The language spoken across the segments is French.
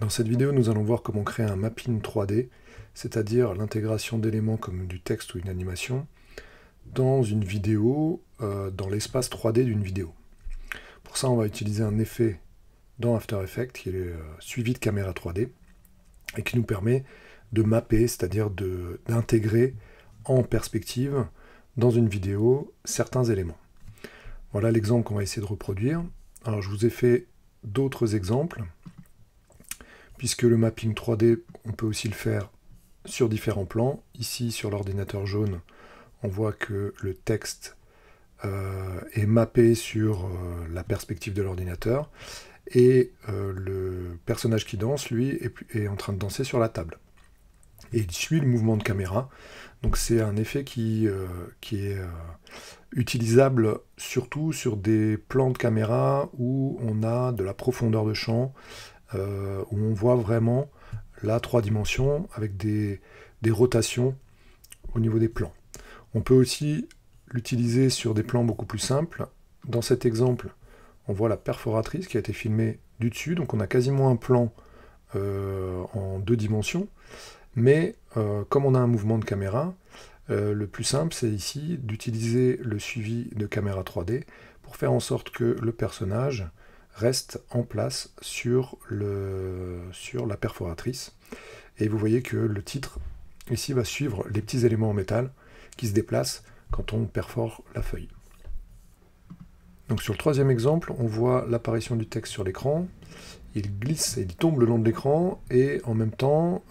Dans cette vidéo, nous allons voir comment créer un mapping 3D, c'est-à-dire l'intégration d'éléments comme du texte ou une animation, dans une vidéo, dans l'espace 3D d'une vidéo. Pour ça, on va utiliser un effet dans After Effects qui est suivi de caméra 3D et qui nous permet de mapper, c'est-à-dire d'intégrer en perspective dans une vidéo certains éléments. Voilà l'exemple qu'on va essayer de reproduire. Alors je vous ai fait d'autres exemples, puisque le mapping 3D, on peut aussi le faire sur différents plans. Ici, sur l'ordinateur jaune, on voit que le texte est mappé sur la perspective de l'ordinateur, et le personnage qui danse, lui, est en train de danser sur la table. Et il suit le mouvement de caméra. Donc c'est un effet qui est utilisable surtout sur des plans de caméra où on a de la profondeur de champ, où on voit vraiment la 3 dimensions avec des rotations au niveau des plans. On peut aussi l'utiliser sur des plans beaucoup plus simples. Dans cet exemple, on voit la perforatrice qui a été filmée du dessus, donc on a quasiment un plan en 2 dimensions. Mais comme on a un mouvement de caméra, le plus simple, c'est ici d'utiliser le suivi de caméra 3D pour faire en sorte que le personnage reste en place sur la perforatrice. Et vous voyez que le titre, ici, va suivre les petits éléments en métal qui se déplacent quand on perfore la feuille. Donc sur le troisième exemple, on voit l'apparition du texte sur l'écran. Il glisse et il tombe le long de l'écran, et en même temps,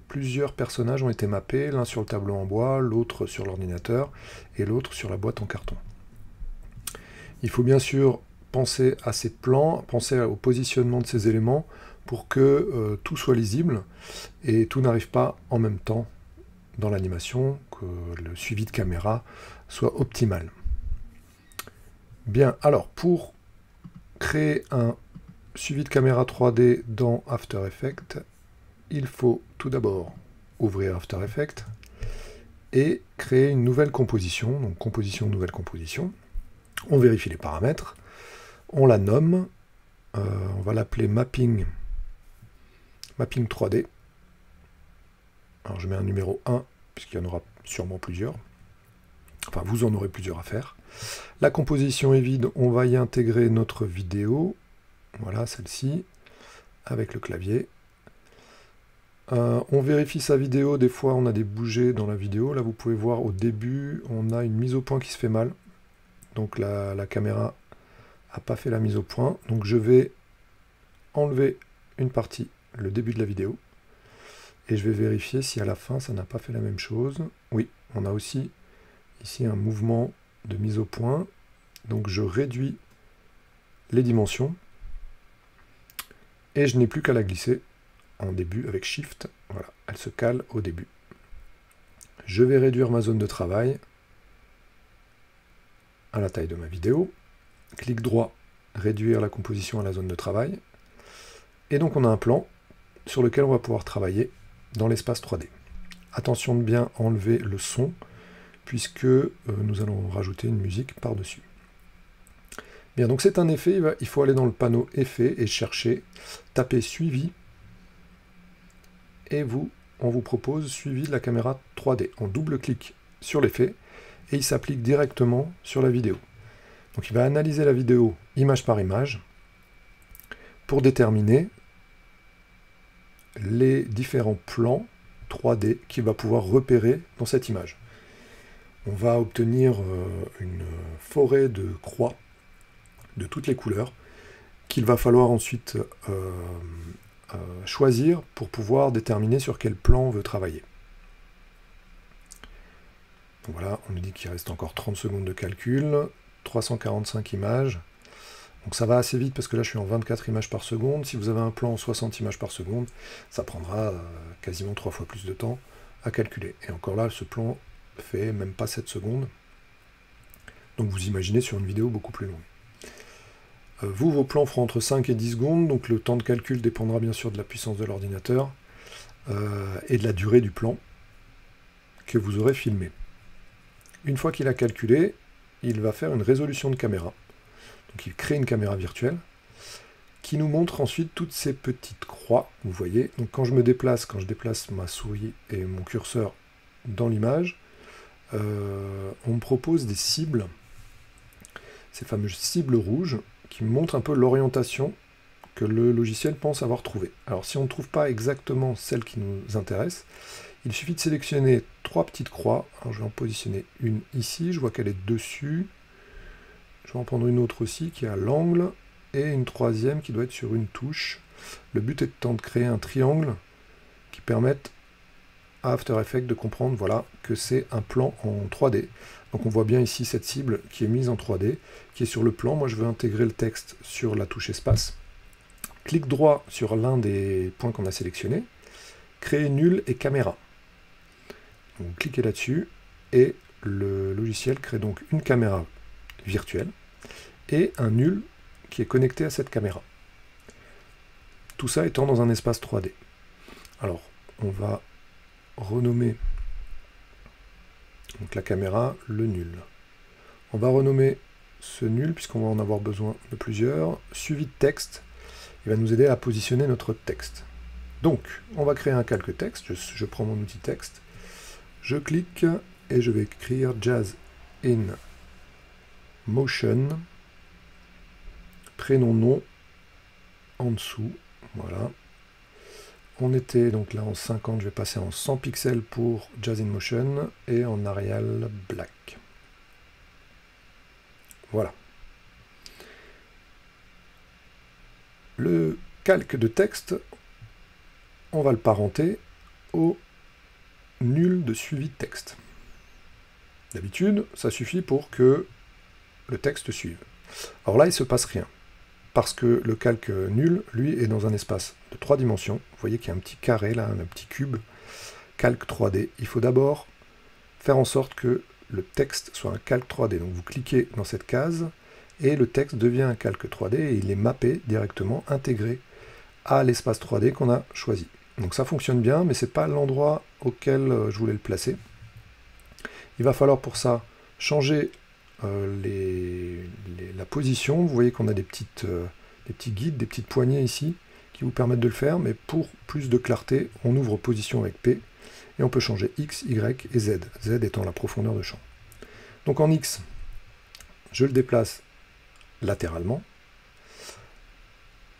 plusieurs personnages ont été mappés, l'un sur le tableau en bois, l'autre sur l'ordinateur, et l'autre sur la boîte en carton. Il faut bien sûr penser à ces plans, penser au positionnement de ces éléments, pour que tout soit lisible, et tout n'arrive pas en même temps dans l'animation, que le suivi de caméra soit optimal. Bien, alors pour créer un suivi de caméra 3D dans After Effects, il faut tout d'abord ouvrir After Effects et créer une nouvelle composition, donc composition, nouvelle composition. On vérifie les paramètres, on la nomme, on va l'appeler mapping 3D. Alors je mets un numéro 1, puisqu'il y en aura sûrement plusieurs. Enfin, vous en aurez plusieurs à faire. La composition est vide, on va y intégrer notre vidéo. Voilà, celle-ci, avec le clavier. On vérifie sa vidéo, des fois on a des bougées dans la vidéo. Là, vous pouvez voir au début, on a une mise au point qui se fait mal. Donc la caméra n'a pas fait la mise au point. Donc je vais enlever une partie, le début de la vidéo. Et je vais vérifier si à la fin, ça n'a pas fait la même chose. Oui, on a aussi ici un mouvement de mise au point. Donc je réduis les dimensions. Et je n'ai plus qu'à la glisser en début avec Shift. Voilà, elle se cale au début. Je vais réduire ma zone de travail à la taille de ma vidéo. Clic droit, réduire la composition à la zone de travail. Et donc on a un plan sur lequel on va pouvoir travailler dans l'espace 3D. Attention de bien enlever le son, puisque nous allons rajouter une musique par-dessus. Bien, donc c'est un effet, il faut aller dans le panneau Effets et chercher, taper Suivi, et on vous propose Suivi de la caméra 3D. On double-clique sur l'effet, et il s'applique directement sur la vidéo. Donc il va analyser la vidéo image par image, pour déterminer les différents plans 3D qu'il va pouvoir repérer dans cette image. On va obtenir une forêt de croix, de toutes les couleurs, qu'il va falloir ensuite choisir pour pouvoir déterminer sur quel plan on veut travailler. Donc voilà, on nous dit qu'il reste encore 30 secondes de calcul, 345 images. Donc ça va assez vite parce que là je suis en 24 images par seconde. Si vous avez un plan en 60 images par seconde, ça prendra quasiment 3 fois plus de temps à calculer. Et encore là, ce plan fait même pas 7 secondes. Donc vous imaginez sur une vidéo beaucoup plus longue. Vos plans feront entre 5 et 10 secondes, donc le temps de calcul dépendra bien sûr de la puissance de l'ordinateur et de la durée du plan que vous aurez filmé. Une fois qu'il a calculé, il va faire une résolution de caméra. Donc il crée une caméra virtuelle qui nous montre ensuite toutes ces petites croix, vous voyez. Donc quand je déplace ma souris et mon curseur dans l'image, on me propose des cibles, ces fameuses cibles rouges, qui me montrent un peu l'orientation que le logiciel pense avoir trouvée. Alors si on ne trouve pas exactement celle qui nous intéresse, il suffit de sélectionner 3 petites croix. Alors, je vais en positionner une ici, je vois qu'elle est dessus. Je vais en prendre une autre aussi qui est à l'angle, et une troisième qui doit être sur une touche. Le but étant de créer un triangle qui permette à After Effects de comprendre, voilà, que c'est un plan en 3D. Donc on voit bien ici cette cible qui est mise en 3D, qui est sur le plan. Moi je veux intégrer le texte sur la touche espace. Clic droit sur l'un des points qu'on a sélectionnés, créer nul et caméra. Donc, vous cliquez là-dessus, et le logiciel crée donc une caméra virtuelle, et un nul qui est connecté à cette caméra. Tout ça étant dans un espace 3D. Alors, on va renommer donc la caméra le nul. On va renommer ce nul, puisqu'on va en avoir besoin de plusieurs, suivi de texte. Il va nous aider à positionner notre texte. Donc, on va créer un calque texte. Je prends mon outil texte, je clique et je vais écrire Jazz in Motion, prénom, nom, en dessous, voilà. On était donc là en 50, je vais passer en 100 pixels pour Jazz in Motion, et en Arial Black. Voilà. Le calque de texte, on va le parenter au nul de suivi de texte. D'habitude, ça suffit pour que le texte suive. Alors là, il ne se passe rien, parce que le calque nul, lui, est dans un espace de 3 dimensions. Vous voyez qu'il y a un petit carré, là, un petit cube, calque 3D. Il faut d'abord faire en sorte que le texte soit un calque 3D. Donc vous cliquez dans cette case, et le texte devient un calque 3D, et il est mappé directement, intégré à l'espace 3D qu'on a choisi. Donc ça fonctionne bien, mais ce n'est pas l'endroit auquel je voulais le placer. Il va falloir pour ça changer la position. Vous voyez qu'on a des petits guides, des petites poignées ici, qui vous permettent de le faire, mais pour plus de clarté, on ouvre position avec P, et on peut changer X, Y et Z, Z étant la profondeur de champ. Donc en X, je le déplace latéralement.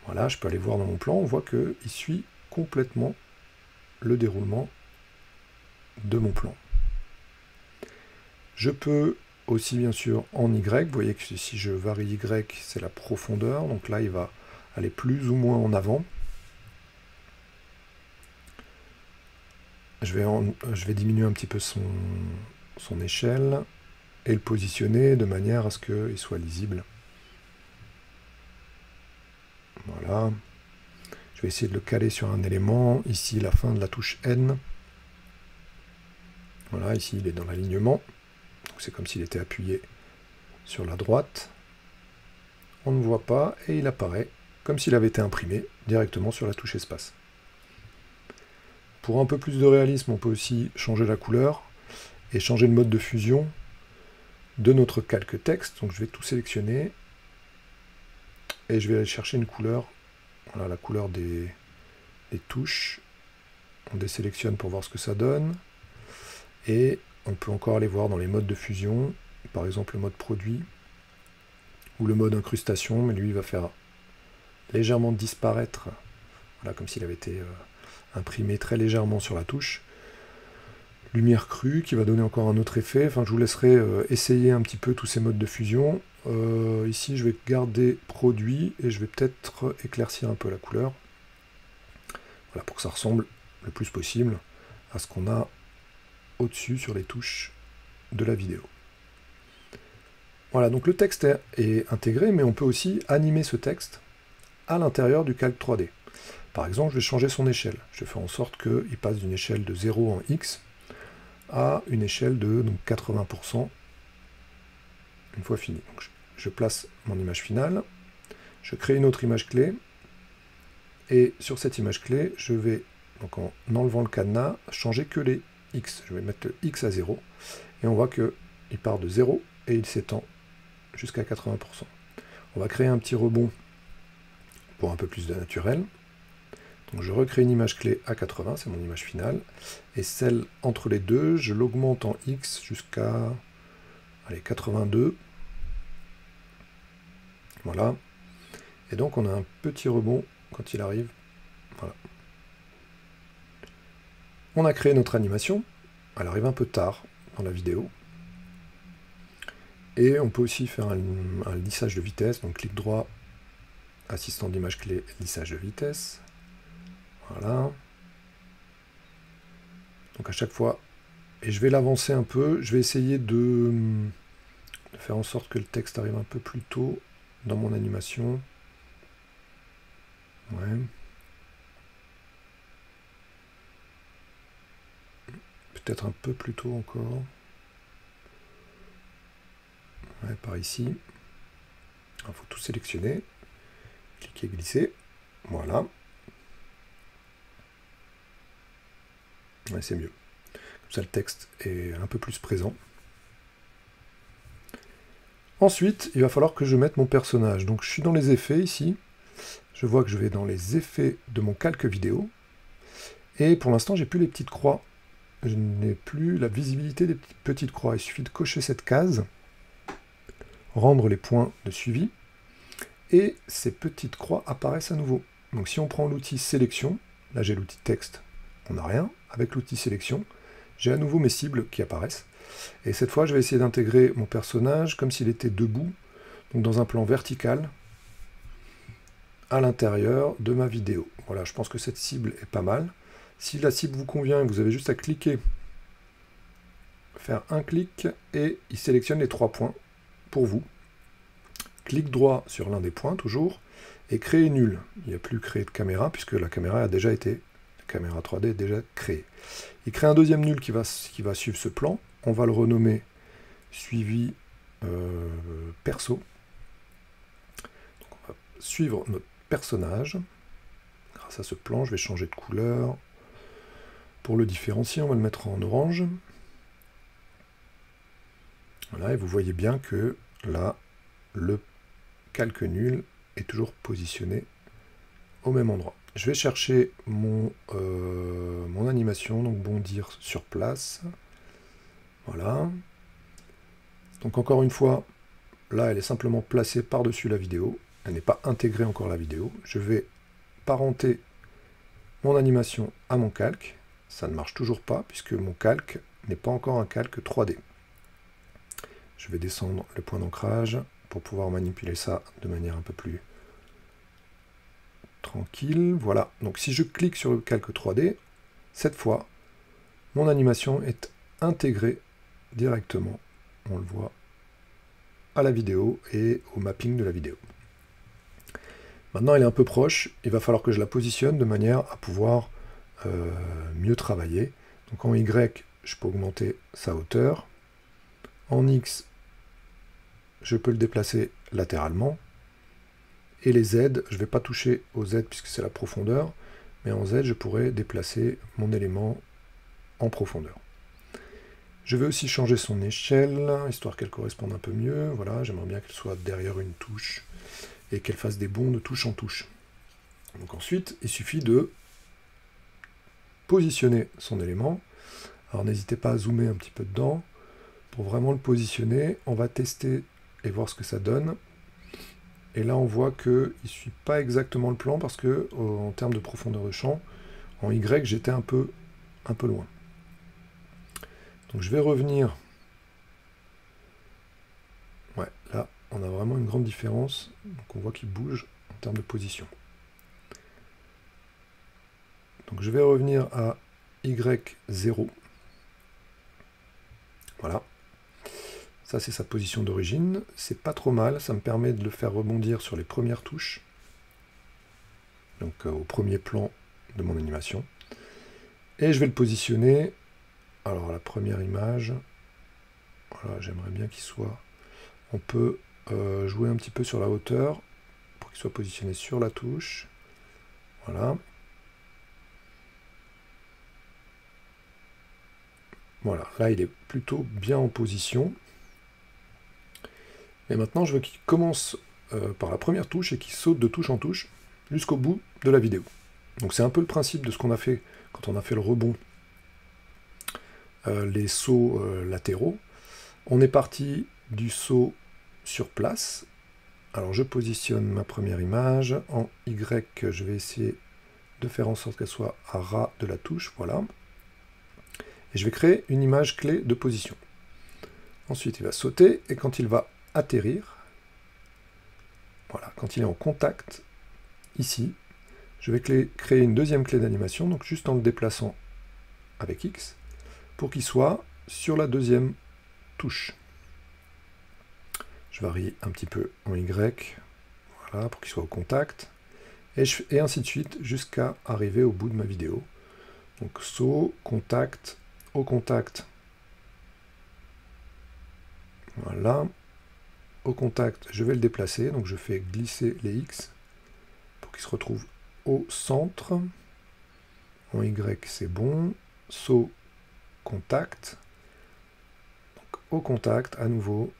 Voilà, je peux aller voir dans mon plan, on voit qu'il suit complètement le déroulement de mon plan. Je peux aussi bien sûr en Y, vous voyez que si je varie Y, c'est la profondeur, donc là il va aller plus ou moins en avant. Je vais diminuer un petit peu son échelle et le positionner de manière à ce qu'il soit lisible. Voilà. Je vais essayer de le caler sur un élément. Ici, la fin de la touche N. Voilà, ici, il est dans l'alignement. C'est comme s'il était appuyé sur la droite. On ne voit pas et il apparaît comme s'il avait été imprimé directement sur la touche espace. Pour un peu plus de réalisme, on peut aussi changer la couleur et changer le mode de fusion de notre calque texte. Donc je vais tout sélectionner et je vais aller chercher une couleur. Voilà la couleur des touches. On désélectionne pour voir ce que ça donne. Et on peut encore aller voir dans les modes de fusion, par exemple le mode produit ou le mode incrustation, mais lui il va faire légèrement disparaître, voilà, comme s'il avait été imprimé très légèrement sur la touche. Lumière crue qui va donner encore un autre effet. Enfin, je vous laisserai essayer un petit peu tous ces modes de fusion. Ici, je vais garder produit et je vais peut-être éclaircir un peu la couleur. Voilà, pour que ça ressemble le plus possible à ce qu'on a au-dessus sur les touches de la vidéo. Voilà, donc le texte est intégré, mais on peut aussi animer ce texte à l'intérieur du calque 3D. Par exemple, je vais changer son échelle. Je vais faire en sorte qu'il passe d'une échelle de 0 en X à une échelle de donc, 80% une fois fini. Donc, je place mon image finale, je crée une autre image clé, et sur cette image clé, je vais, donc en enlevant le cadenas, changer que les X. Je vais mettre le X à 0, et on voit qu'il part de 0 et il s'étend jusqu'à 80%. On va créer un petit rebond pour un peu plus de naturel. Donc je recrée une image clé à 80, c'est mon image finale. Et celle entre les deux, je l'augmente en X jusqu'à 82. Voilà. Et donc on a un petit rebond quand il arrive. Voilà. On a créé notre animation. Elle arrive un peu tard dans la vidéo. Et on peut aussi faire un lissage de vitesse. Donc clic droit, assistant d'image clé, lissage de vitesse. Voilà. Donc à chaque fois, et je vais l'avancer un peu, je vais essayer de faire en sorte que le texte arrive un peu plus tôt dans mon animation. Ouais. Peut-être un peu plus tôt encore. Ouais, par ici. Il faut tout sélectionner. Cliquer, glisser. Voilà. Ouais, c'est mieux. Comme ça, le texte est un peu plus présent. Ensuite, il va falloir que je mette mon personnage. Donc, je suis dans les effets ici. Je vois que je vais dans les effets de mon calque vidéo. Et pour l'instant, j'ai plus les petites croix. Je n'ai plus la visibilité des petites croix. Il suffit de cocher cette case, rendre les points de suivi, et ces petites croix apparaissent à nouveau. Donc si on prend l'outil sélection, là j'ai l'outil texte, on n'a rien. Avec l'outil sélection, j'ai à nouveau mes cibles qui apparaissent. Et cette fois, je vais essayer d'intégrer mon personnage comme s'il était debout, donc dans un plan vertical, à l'intérieur de ma vidéo. Voilà, je pense que cette cible est pas mal. Si la cible vous convient, vous avez juste à cliquer, faire un clic, et il sélectionne les 3 points pour vous. Clic droit sur l'un des points, toujours, et créer nul. Il n'y a plus créer de caméra, puisque la caméra a déjà été, la caméra 3D est déjà créée. Il crée un deuxième nul qui va suivre ce plan. On va le renommer suivi perso. Donc on va suivre notre personnage. Grâce à ce plan, je vais changer de couleur. Pour le différencier, on va le mettre en orange. Voilà, et vous voyez bien que là, le calque nul est toujours positionné au même endroit. Je vais chercher mon animation, donc bondir sur place. Voilà. Donc encore une fois, là, elle est simplement placée par-dessus la vidéo. Elle n'est pas intégrée encore à la vidéo. Je vais parenter mon animation à mon calque. Ça ne marche toujours pas, puisque mon calque n'est pas encore un calque 3D. Je vais descendre le point d'ancrage pour pouvoir manipuler ça de manière un peu plus tranquille. Voilà, donc si je clique sur le calque 3D, cette fois, mon animation est intégrée directement, on le voit, à la vidéo et au mapping de la vidéo. Maintenant, elle est un peu proche, il va falloir que je la positionne de manière à pouvoir mieux travailler. Donc en Y, je peux augmenter sa hauteur. En X, je peux le déplacer latéralement. Et les Z, je ne vais pas toucher au Z puisque c'est la profondeur, mais en Z, je pourrais déplacer mon élément en profondeur. Je vais aussi changer son échelle, histoire qu'elle corresponde un peu mieux. Voilà, j'aimerais bien qu'elle soit derrière une touche et qu'elle fasse des bonds de touche en touche. Donc ensuite, il suffit de positionner son élément. Alors n'hésitez pas à zoomer un petit peu dedans. Pour vraiment le positionner, on va tester et voir ce que ça donne. Et là, on voit qu'il ne suit pas exactement le plan parce que, en termes de profondeur de champ, en Y, j'étais un peu loin. Donc je vais revenir. Ouais, là, on a vraiment une grande différence. Donc on voit qu'il bouge en termes de position. Donc je vais revenir à Y0. Voilà. Ça, c'est sa position d'origine. C'est pas trop mal. Ça me permet de le faire rebondir sur les premières touches. Donc au premier plan de mon animation. Et je vais le positionner. Alors la première image. Voilà, j'aimerais bien qu'il soit... On peut jouer un petit peu sur la hauteur pour qu'il soit positionné sur la touche. Voilà. Voilà, là il est plutôt bien en position. Et maintenant je veux qu'il commence par la première touche et qu'il saute de touche en touche. jusqu'au bout de la vidéo. Donc c'est un peu le principe de ce qu'on a fait quand on a fait le rebond, les sauts latéraux. On est parti du saut sur place. Alors je positionne ma première image. En Y, je vais essayer de faire en sorte qu'elle soit à ras de la touche. Voilà. Et je vais créer une image clé de position. Ensuite, il va sauter, et quand il va atterrir, voilà, quand il est en contact, ici, je vais créer une deuxième clé d'animation, donc juste en le déplaçant avec X, pour qu'il soit sur la deuxième touche. Je varie un petit peu en Y, voilà, pour qu'il soit au contact, et ainsi de suite, jusqu'à arriver au bout de ma vidéo. Donc saut, contact, au contact, voilà. Au contact, je vais le déplacer, donc je fais glisser les X pour qu'il se retrouve au centre. En Y, c'est bon. Saut, contact. Donc, au contact, à nouveau,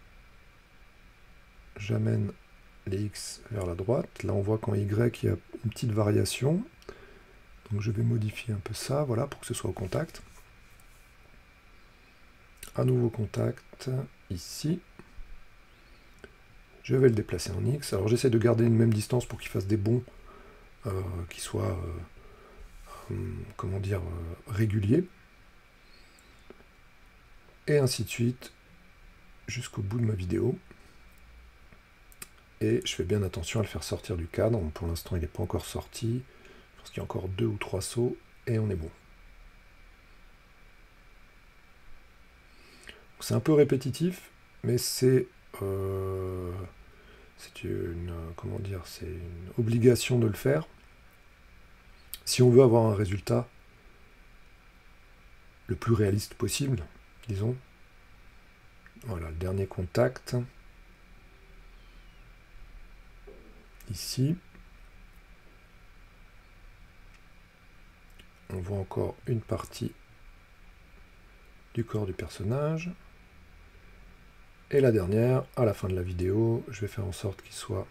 j'amène les X vers la droite. Là, on voit qu'en Y, il y a une petite variation. Donc, je vais modifier un peu ça, voilà, pour que ce soit au contact. À nouveau contact, ici. Je vais le déplacer en X. Alors j'essaie de garder une même distance pour qu'il fasse des bonds qui soient, comment dire, réguliers. Et ainsi de suite, jusqu'au bout de ma vidéo. Et je fais bien attention à le faire sortir du cadre. Pour l'instant, il n'est pas encore sorti. Je pense qu'il y a encore 2 ou 3 sauts, et on est bon. C'est un peu répétitif, mais c'est comment dire, c'est une obligation de le faire si on veut avoir un résultat le plus réaliste possible, disons. Voilà, le dernier contact. Ici. On voit encore une partie du corps du personnage. Et la dernière, à la fin de la vidéo, je vais faire en sorte qu'il soit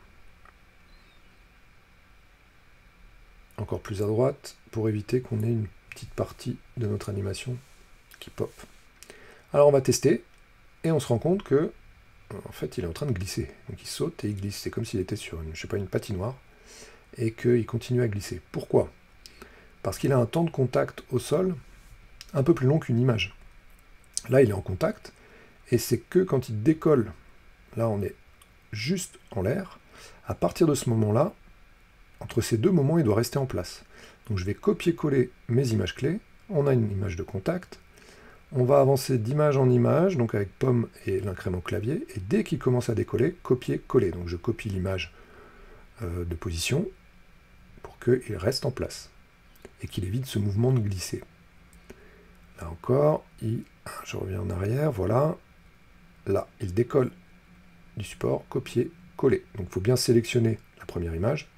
encore plus à droite pour éviter qu'on ait une petite partie de notre animation qui pop. Alors on va tester et on se rend compte que en fait il est en train de glisser. Donc il saute et il glisse. C'est comme s'il était sur une, je sais pas, une patinoire et qu'il continue à glisser. Pourquoi? Parce qu'il a un temps de contact au sol un peu plus long qu'une image. Là il est en contact. Et c'est que quand il décolle, là on est juste en l'air, à partir de ce moment-là, entre ces deux moments, il doit rester en place. Donc je vais copier-coller mes images clés, on a une image de contact, on va avancer d'image en image, donc avec pomme et l'incrément clavier, et dès qu'il commence à décoller, copier-coller. Donc je copie l'image de position pour qu'il reste en place, et qu'il évite ce mouvement de glisser. Là encore, je reviens en arrière, voilà. Là, il décolle du support, copier, coller. Donc il faut bien sélectionner la première image.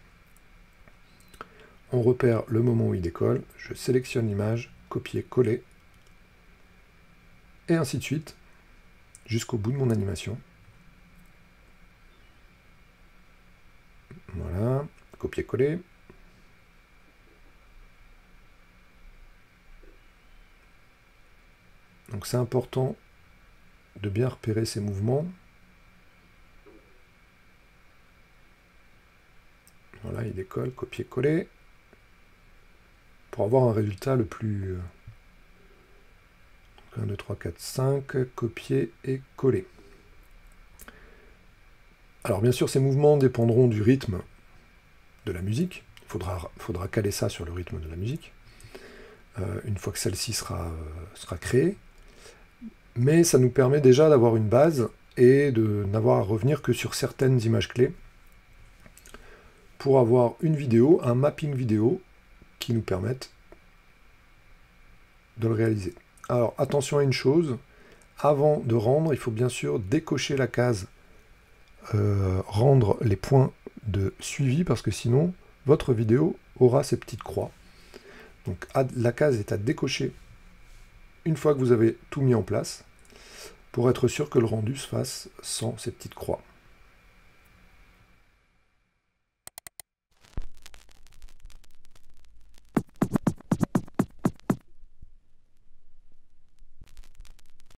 On repère le moment où il décolle, je sélectionne l'image, copier, coller, et ainsi de suite, jusqu'au bout de mon animation. Voilà, copier, coller. Donc c'est important de bien repérer ces mouvements. Voilà, il décolle, copier-coller, pour avoir un résultat le plus... 1, 2, 3, 4, 5, copier et coller. Alors bien sûr, ces mouvements dépendront du rythme de la musique. Il faudra caler ça sur le rythme de la musique, une fois que celle-ci sera créée. Mais ça nous permet déjà d'avoir une base et de n'avoir à revenir que sur certaines images clés pour avoir une vidéo, un mapping vidéo qui nous permette de le réaliser. Alors attention à une chose, avant de rendre, il faut bien sûr décocher la case rendre les points de suivi, parce que sinon votre vidéo aura ces petites croix. Donc la case est à décocher une fois que vous avez tout mis en place, pour être sûr que le rendu se fasse sans ces petites croix.